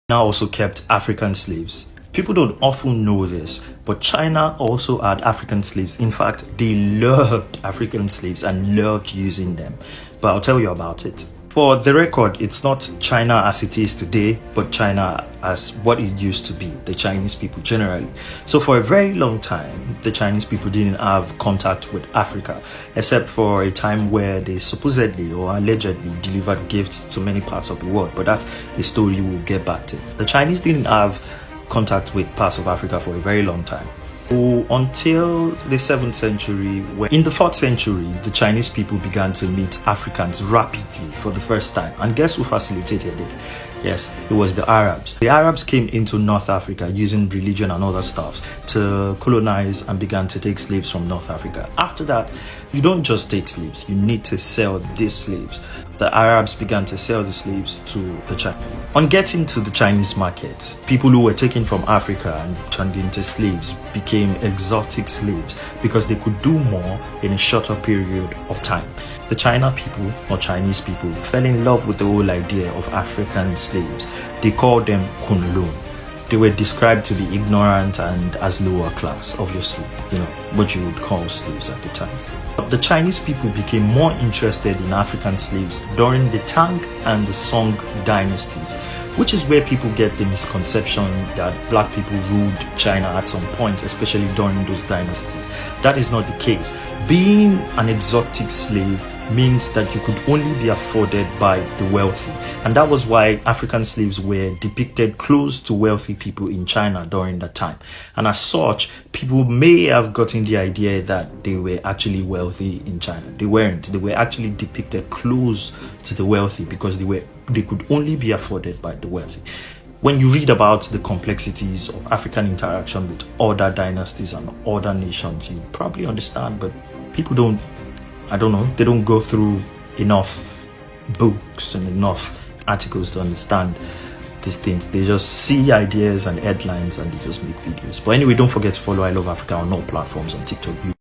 China also kept African slaves. People don't often know this, but China also had African slaves. In fact, they loved African slaves and loved using them. But I'll tell you about it. For the record, it's not China as it is today, but China as what it used to be, the Chinese people generally. So for a very long time, the Chinese people didn't have contact with Africa, except for a time where they supposedly or allegedly delivered gifts to many parts of the world. But that's a story we'll get back to. The Chinese didn't have contact with parts of Africa for a very long time. Until the 7th century, where in the 4th century, the Chinese people began to meet Africans rapidly for the first time. And guess who facilitated it? Yes, it was the Arabs. The Arabs came into North Africa using religion and other stuff to colonize and began to take slaves from North Africa. After that, you don't just take slaves, you need to sell these slaves. The Arabs began to sell the slaves to the Chinese. On getting to the Chinese market, people who were taken from Africa and turned into slaves became exotic slaves because they could do more in a shorter period of time. The China people, or Chinese people, fell in love with the whole idea of African slaves. They called them Kunlun. They were described to be ignorant and as lower class, obviously, what you would call slaves at the time. The Chinese people became more interested in African slaves during the Tang and the Song dynasties, which is where people get the misconception that black people ruled China at some point, especially during those dynasties. That is not the case. Being an exotic slave means that you could only be afforded by the wealthy, and that was why African slaves were depicted close to wealthy people in China during that time. And as such, people may have gotten the idea that they were actually wealthy in China. They weren't. They were actually depicted close to the wealthy because they could only be afforded by the wealthy. When you read about the complexities of African interaction with other dynasties and other nations, you probably understand, but people don't, they don't go through enough books and enough articles to understand these things. They just see ideas and headlines and they just make videos. But anyway, don't forget to follow I Love Africa on all platforms, on TikTok, YouTube.